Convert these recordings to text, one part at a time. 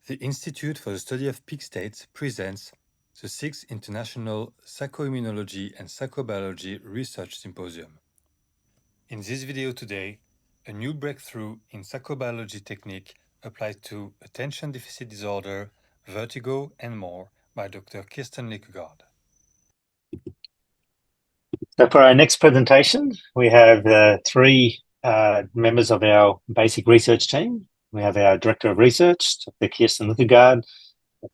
The Institute for the Study of Peak States presents the 6th International Psychoimmunology and Psychobiology Research Symposium. In this video today, a new breakthrough in psychobiology technique applied to attention deficit disorder, vertigo, and more by Dr. Kirsten Lykkegaard. So for our next presentation, we have three members of our basic research team. We have our Director of Research, Dr. Kirsten Lykkegaard,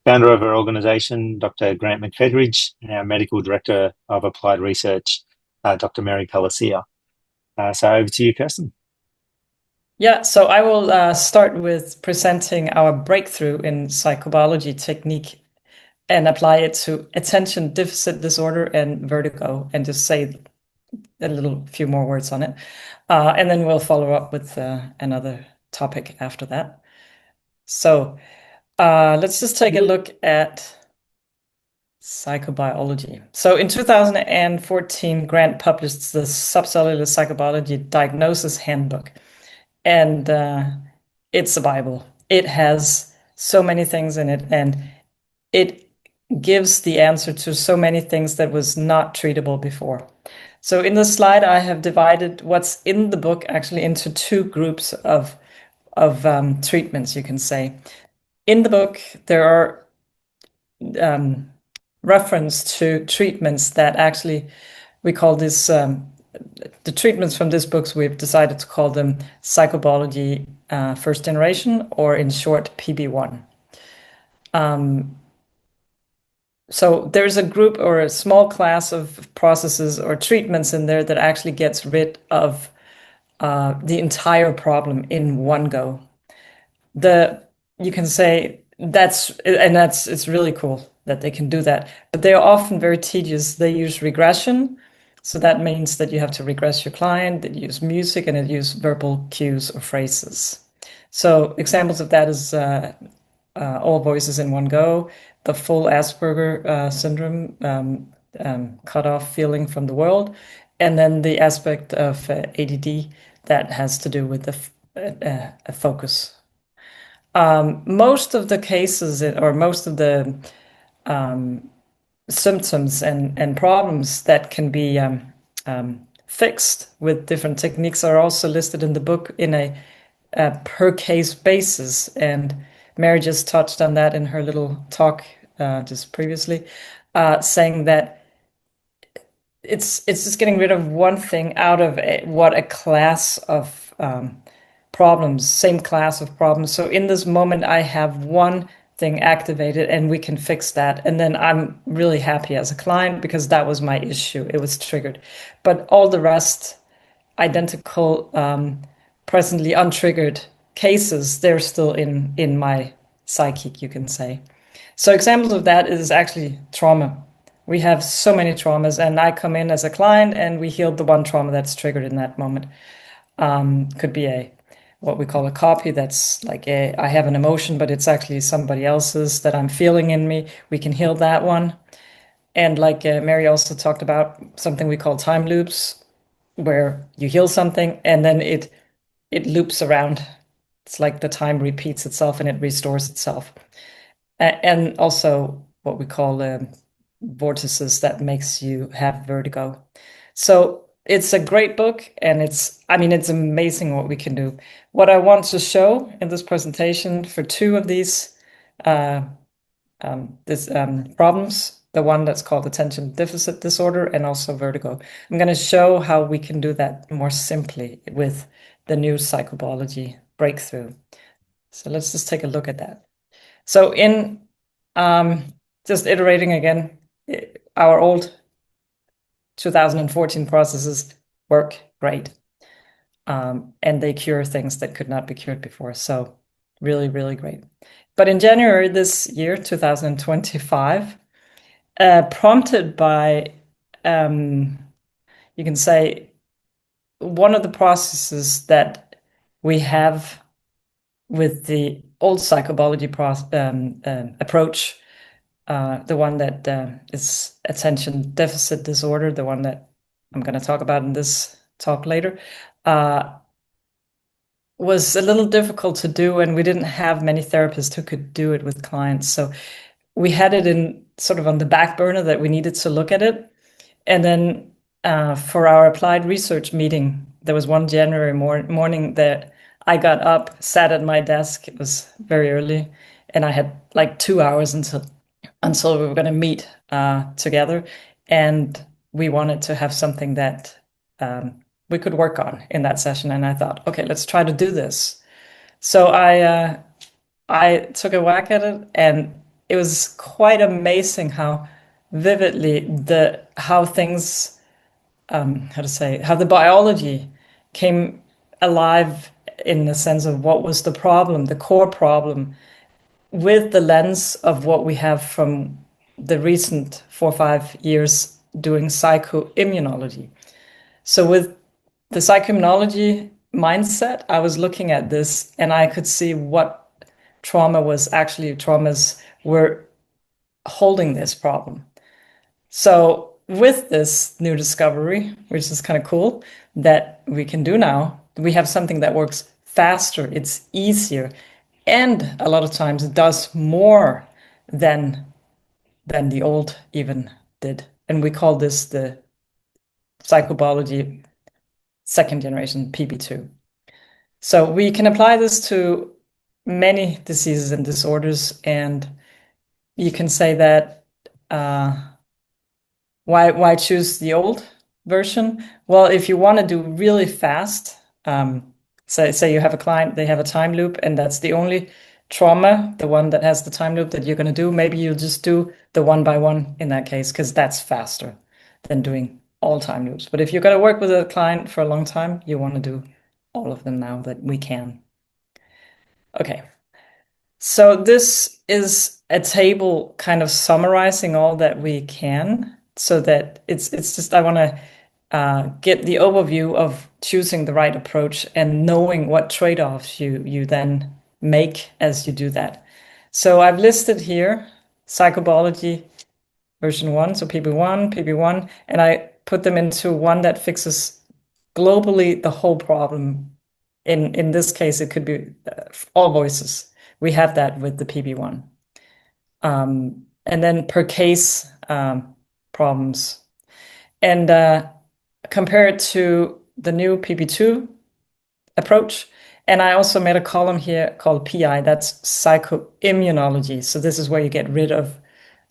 founder of our organisation, Dr. Grant McFedridge, and our Medical Director of Applied Research, Dr. Mary Calasia. So over to you, Kirsten. Yeah, so I will start with presenting our breakthrough in psychobiology technique and apply it to attention deficit disorder and vertigo, and just say a few more words on it. And then we'll follow up with another topic after that. So let's just take a look at psychobiology. So in 2014, Grant published the Subcellular Psychobiology Diagnosis Handbook. And it's a Bible. It has so many things in it, and it gives the answer to so many things that was not treatable before. So in this slide, I have divided what's in the book actually into two groups of treatments, you can say. In the book, there are reference to treatments that actually, we call this, the treatments from these books, we've decided to call them psychobiology first generation, or in short, PB1. So there's a group or a small class of processes or treatments in there that actually gets rid of the entire problem in one go. You can say it's really cool that they can do that, but they are often very tedious. They use regression. So that means that you have to regress your client, that use music, and it use verbal cues or phrases. So examples of that is all voices in one go, the full Asperger syndrome, cut off feeling from the world, and then the aspect of ADD that has to do with a focus. Most of the cases, or most of the symptoms and problems that can be fixed with different techniques are also listed in the book in a per case basis, and Mary just touched on that in her little talk just previously, saying that it's just getting rid of one thing out of a class of problems, same class of problems. So in this moment, I have one thing activated and we can fix that. And then I'm really happy as a client because that was my issue. It was triggered. But all the rest, identical, presently untriggered cases, they're still in my psychic, you can say. So examples of that is actually trauma. We have so many traumas, and I come in as a client and we healed the one trauma that's triggered in that moment. Could be what we call a copy. That's like I have an emotion, but it's actually somebody else's that I'm feeling in me. We can heal that one. And like Mary also talked about, something we call time loops, where you heal something and then it loops around. It's like the time repeats itself and it restores itself. And also what we call vortices that makes you have vertigo. So it's a great book, and it's amazing what we can do. What I want to show in this presentation for two of these problems, the one that's called attention deficit disorder and also vertigo, I'm going to show how we can do that more simply with the new psychobiology breakthrough. So let's just take a look at that. So in just iterating again, our old 2014 processes work great. And they cure things that could not be cured before. So really, really great. But in January this year, 2025, prompted by, you can say, one of the processes that we have with the old psychobiology approach, the one that is attention deficit disorder, the one that I'm going to talk about in this talk later, was a little difficult to do, and we didn't have many therapists who could do it with clients. So we had it in sort of on the back burner that we needed to look at it. And then for our applied research meeting, there was one January morning that I got up, sat at my desk. It was very early, and I had like 2 hours until we were going to meet together, and we wanted to have something that we could work on in that session. And I thought, okay, let's try to do this. So I took a whack at it, and it was quite amazing how vividly how things how the biology came alive in the sense of what was the problem, the core problem, with the lens of what we have from the recent 4 or 5 years doing psychoimmunology. So with the psychoimmunology mindset, I was looking at this and I could see what traumas were holding this problem. So with this new discovery, which is kind of cool, that we can do now, we have something that works faster, it's easier, and a lot of times it does more than the old even did. And we call this the psychobiology second generation PB2. So we can apply this to many diseases and disorders, and you can say that why choose the old version? Well, if you want to do really fast, say you have a client, they have a time loop, and that's the only trauma, the one that has the time loop that you're going to do, maybe you'll just do the one by one in that case, because that's faster than doing all time loops. But if you're going to work with a client for a long time, you want to do all of them now that we can. Okay. So this is a table kind of summarizing all that we can, so that it's just, I want to get the overview of choosing the right approach and knowing what trade-offs you then make as you do that. So I've listed here psychobiology version 1, so PB1, and I put them into one that fixes globally the whole problem. In this case, it could be all voices. We have that with the PB1. And then per case problems. And compare it to the new PB2 approach. And I also made a column here called PI, that's psycho-immunology. So this is where you get rid of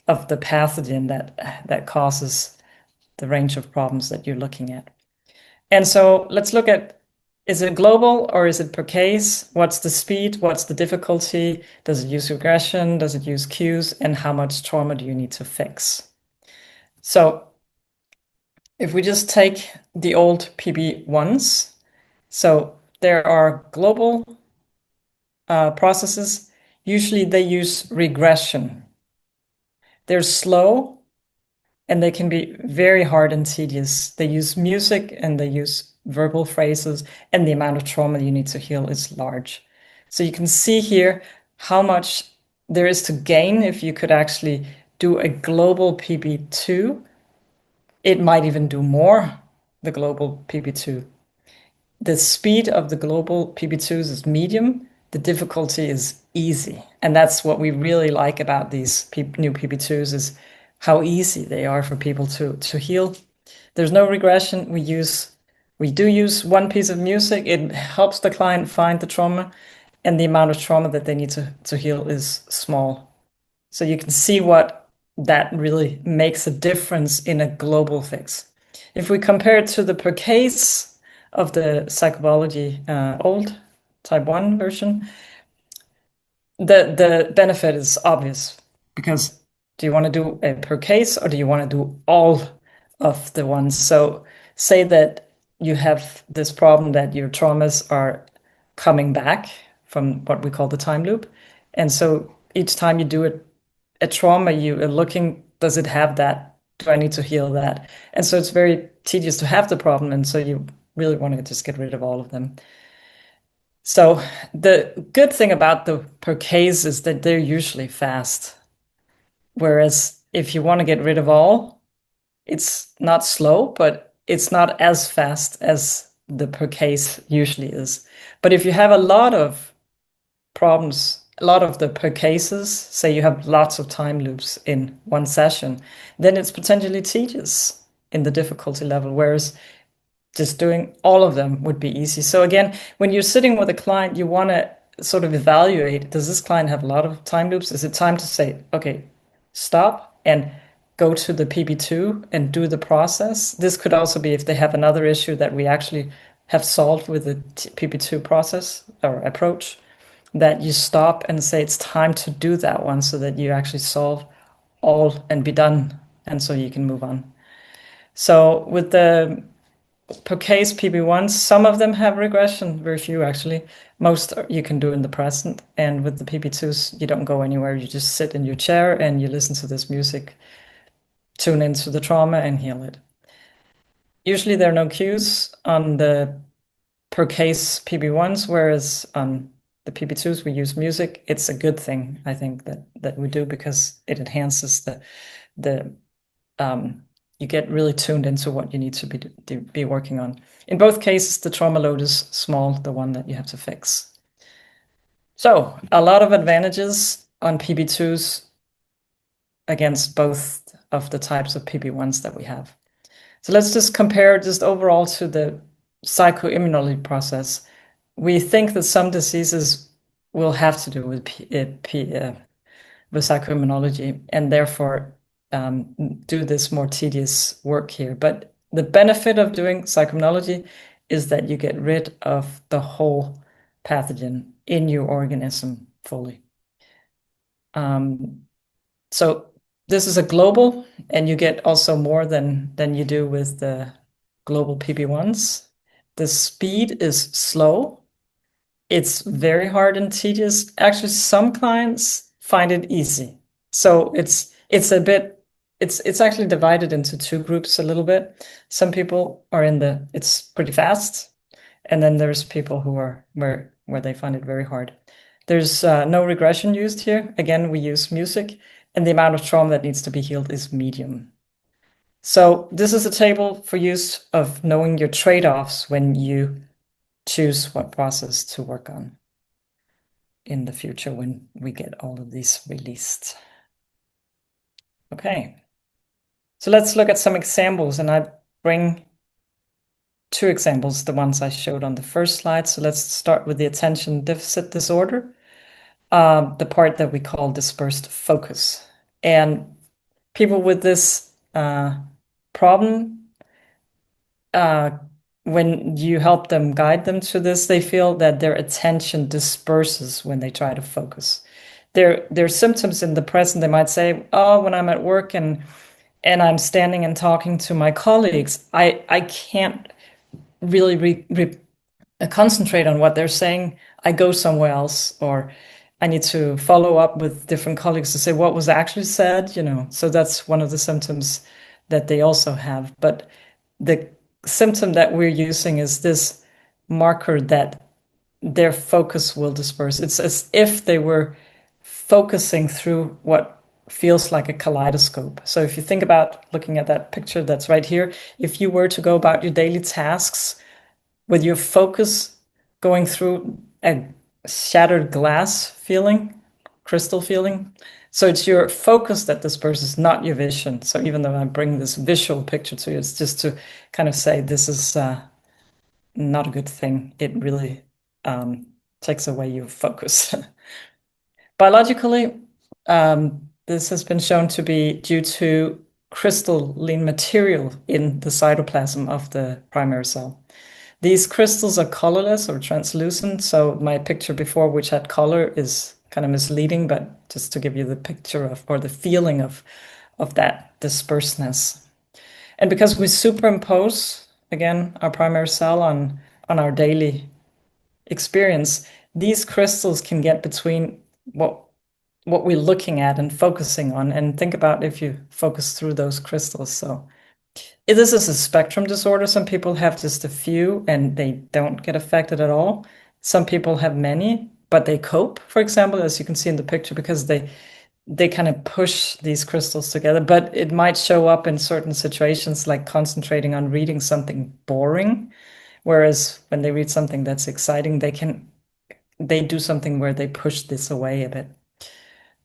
the pathogen that causes the range of problems that you're looking at. And so let's look at, is it global or is it per case? What's the speed? What's the difficulty? Does it use regression? Does it use cues? And how much trauma do you need to fix? So if we just take the old PB1s, so there are global processes. Usually they use regression. They're slow and they can be very hard and tedious. They use music and they use verbal phrases, and the amount of trauma you need to heal is large. So you can see here how much there is to gain if you could actually do a global PB2. It might even do more, the global PB2. The speed of the global PB2s is medium. The difficulty is easy. And that's what we really like about these new PB2s, is how easy they are for people to heal. There's no regression. We do use one piece of music. It helps the client find the trauma, and the amount of trauma that they need to heal is small. So you can see what that really makes a difference in a global fix. If we compare it to the per case of the psychobiology old type 1 version, the benefit is obvious, because do you want to do a per case or do you want to do all of the ones? So say that you have this problem that your traumas are coming back from what we call the time loop. And so each time you do a trauma, you are looking, does it have that? Do I need to heal that? And so it's very tedious to have the problem. And so you really want to just get rid of all of them. So the good thing about the per case is that they're usually fast. Whereas if you want to get rid of all, it's not slow, but it's not as fast as the per case usually is. But if you have a lot of problems, a lot of the per cases, say you have lots of time loops in one session, then it's potentially tedious in the difficulty level, whereas just doing all of them would be easy. So again, when you're sitting with a client, you want to sort of evaluate, does this client have a lot of time loops? Is it time to say, okay, stop and go to the PB2 and do the process? This could also be if they have another issue that we actually have solved with the PB2 process or approach, that you stop and say it's time to do that one so that you actually solve all and be done, and so you can move on. So with the per case PB1s, some of them have regression, very few actually. Most you can do in the present. And with the PB2s, you don't go anywhere. You just sit in your chair and you listen to this music, tune into the trauma and heal it. Usually there are no cues on the per case PB1s, whereas on the PB2s we use music. It's a good thing, I think, that we do, because it enhances the you get really tuned into what you need to be working on. In both cases, the trauma load is small, the one that you have to fix. So a lot of advantages on PB2s against both of the types of PB1s that we have. So let's just compare just overall to the psychoimmunology process. We think that some diseases will have to do with psychoimmunology, and therefore do this more tedious work here. But the benefit of doing psychoimmunology is that you get rid of the whole pathogen in your organism fully. So this is a global, and you get also more than you do with the global PB1s. The speed is slow. It's very hard and tedious. Actually, some clients find it easy. So it's actually divided into two groups a little bit. Some people are it's pretty fast, and then there's people who are where they find it very hard. There's no regression used here. Again, we use music, and the amount of trauma that needs to be healed is medium. So this is a table for use of knowing your trade-offs when you choose what process to work on in the future when we get all of these released. Okay, so let's look at some examples, and I bring two examples, the ones I showed on the first slide. So let's start with the attention deficit disorder, the part that we call dispersed focus. And people with this problem, when you help them, guide them to this, they feel that their attention disperses when they try to focus. Their symptoms in the present, they might say, oh, when I'm at work and I'm standing and talking to my colleagues, I can't really concentrate on what they're saying. I go somewhere else, or I need to follow up with different colleagues to say what was actually said, So that's one of the symptoms that they also have. But the symptom that we're using is this marker that their focus will disperse. It's as if they were focusing through what feels like a kaleidoscope. So if you think about looking at that picture that's right here, if you were to go about your daily tasks with your focus going through a shattered glass feeling, crystal feeling, so it's your focus that disperses, not your vision. So even though I bring this visual picture to you, it's just to kind of say this is not a good thing. It really takes away your focus. Biologically, this has been shown to be due to crystalline material in the cytoplasm of the primary cell. These crystals are colorless or translucent. So my picture before, which had color, is kind of misleading, but just to give you the picture of, or the feeling of that dispersedness. And because we superimpose, again, our primary cell on our daily experience, these crystals can get between what we're looking at and focusing on. And think about if you focus through those crystals. So this is a spectrum disorder. Some people have just a few and they don't get affected at all. Some people have many, but they cope, for example, as you can see in the picture, because they kind of push these crystals together. But it might show up in certain situations, like concentrating on reading something boring, Whereas when they read something that's exciting, they do something where they push this away a bit.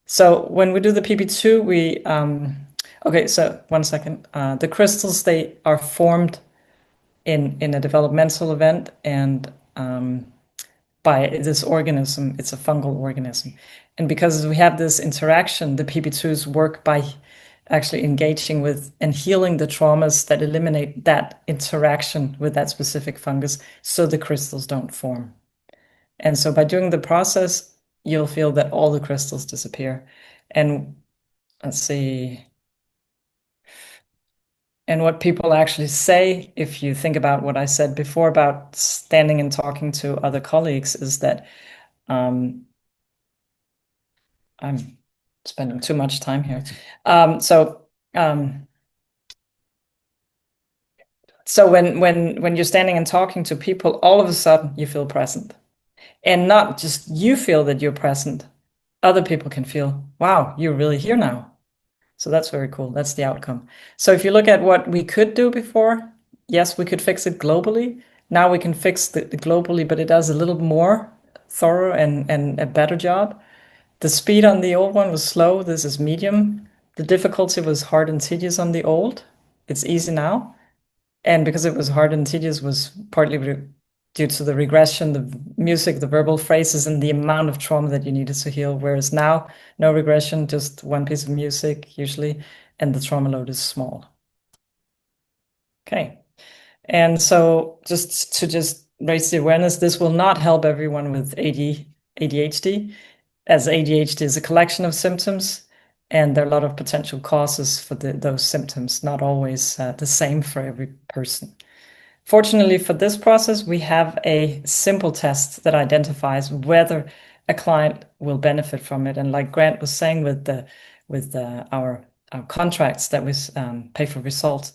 So when we do the PP2, okay, so 1 second. The crystals, they are formed in a developmental event and by this organism. It's a fungal organism. And because we have this interaction, the PP2s work by actually engaging with and healing the traumas that eliminate that interaction with that specific fungus so the crystals don't form. And so by doing the process, you'll feel that all the crystals disappear. And let's see. And what people actually say, if you think about what I said before about standing and talking to other colleagues, is that I'm spending too much time here. So when you're standing and talking to people, all of a sudden you feel present. And not just you feel that you're present, other people can feel, wow, you're really here now. So that's very cool. That's the outcome. So if you look at what we could do before, yes, we could fix it globally. Now we can fix the globally, but it does a little more thorough and a better job. The speed on the old one was slow. This is medium. The difficulty was hard and tedious on the old. It's easy now. And because it was hard and tedious was partly due to the regression, the music, the verbal phrases, and the amount of trauma that you needed to heal. Whereas now, no regression, just one piece of music usually, and the trauma load is small. Okay. And so just to raise the awareness, this will not help everyone with ADHD, as ADHD is a collection of symptoms, and there are a lot of potential causes for those symptoms, not always the same for every person. Fortunately for this process, we have a simple test that identifies whether a client will benefit from it. And like Grant was saying with our contracts that we pay for results,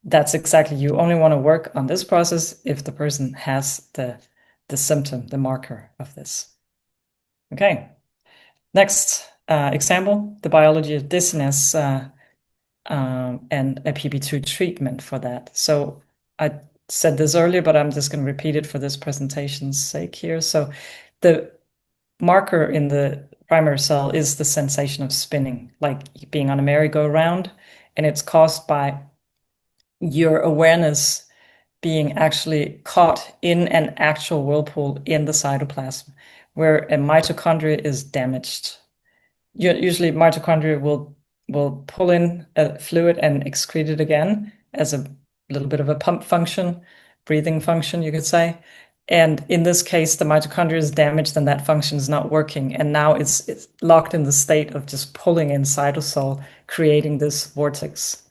that's exactly, you only want to work on this process if the person has the symptom, the marker of this. Okay, next example, the biology of dizziness and a PP2 treatment for that. So I said this earlier, but I'm just going to repeat it for this presentation's sake here. So the marker in the primary cell is the sensation of spinning, like being on a merry-go-round, and it's caused by your awareness being actually caught in an actual whirlpool in the cytoplasm, where a mitochondria is damaged. Usually mitochondria will pull in a fluid and excrete it again as a little bit of a pump function, breathing function, you could say. And in this case, the mitochondria is damaged and that function is not working. And now it's locked in the state of just pulling in cytosol, creating this vortex.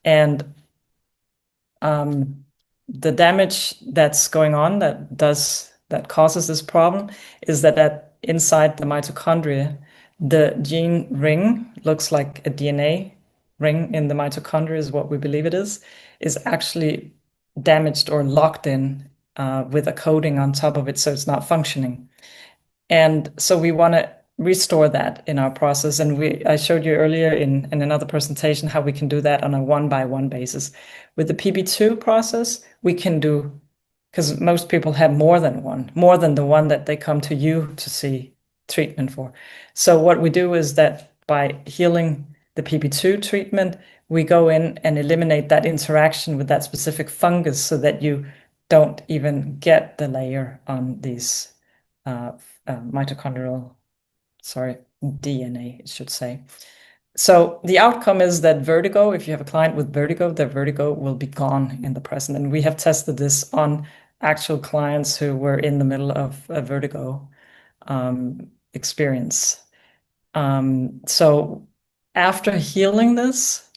And the damage that's going on that causes this problem is that inside the mitochondria, the gene ring looks like a DNA ring in the mitochondria is what we believe it is actually damaged or locked in with a coating on top of it, so it's not functioning. And so we want to restore that in our process. And I showed you earlier in another presentation how we can do that on a one-by-one basis. With the PP2 process, we can do, because most people have more than the one that they come to you to see treatment for. So what we do is that by healing the PP2 treatment, we go in and eliminate that interaction with that specific fungus so that you don't even get the layer on these DNA, it should say. So the outcome is that vertigo, if you have a client with vertigo, their vertigo will be gone in the present. And we have tested this on actual clients who were in the middle of a vertigo experience. So after healing this,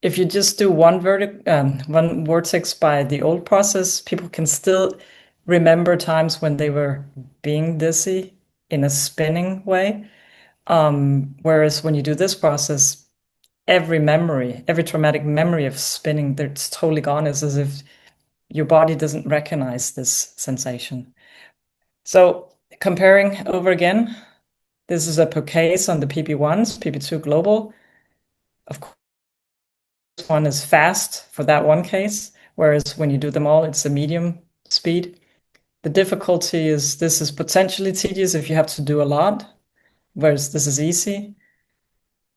if you just do one vortex by the old process, people can still remember times when they were being dizzy in a spinning way. Whereas when you do this process, every traumatic memory of spinning, that's totally gone. It's as if your body doesn't recognize this sensation. So comparing over again, this is a per case on the PP1s, PP2 global. Of course, one is fast for that one case, whereas when you do them all, it's a medium speed. The difficulty is this is potentially tedious if you have to do a lot, whereas this is easy.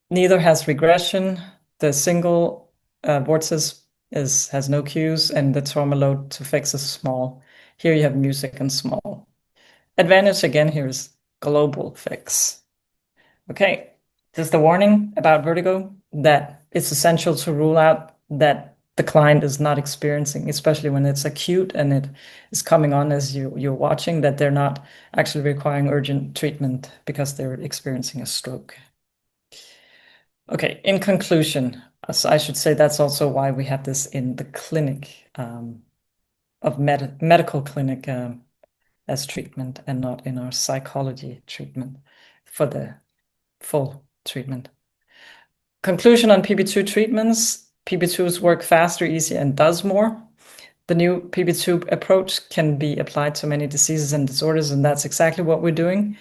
Neither has regression. The single vortex has no cues, and the trauma load to fix is small. Here you have music and small. Advantage again here is global fix. Okay, just a warning about vertigo that it's essential to rule out that the client is not experiencing, especially when it's acute and it is coming on as you're watching, that they're not actually requiring urgent treatment because they're experiencing a stroke. Okay, in conclusion, so I should say that's also why we have this in the clinic of medical clinic as treatment and not in our psychology treatment for the full treatment. Conclusion on PB2 treatments. PB2s work faster, easier, and does more. The new PB2 approach can be applied to many diseases and disorders, and that's exactly what we're doing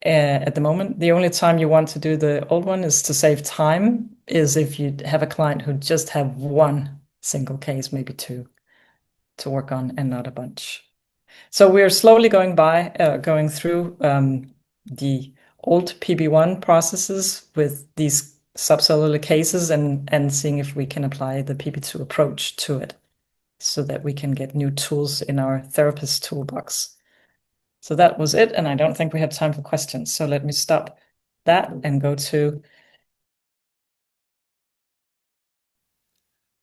at the moment. The only time you want to do the old one is to save time, is if you have a client who just have one single case, maybe two, to work on and not a bunch. So we're slowly going through the old PB1 processes with these subcellular cases and seeing if we can apply the PB2 approach to it so that we can get new tools in our therapist toolbox. So that was it, and I don't think we have time for questions. So let me stop that and go to...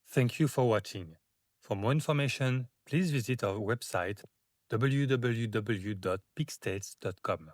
Thank you for watching. For more information, please visit our website www.peakstates.com.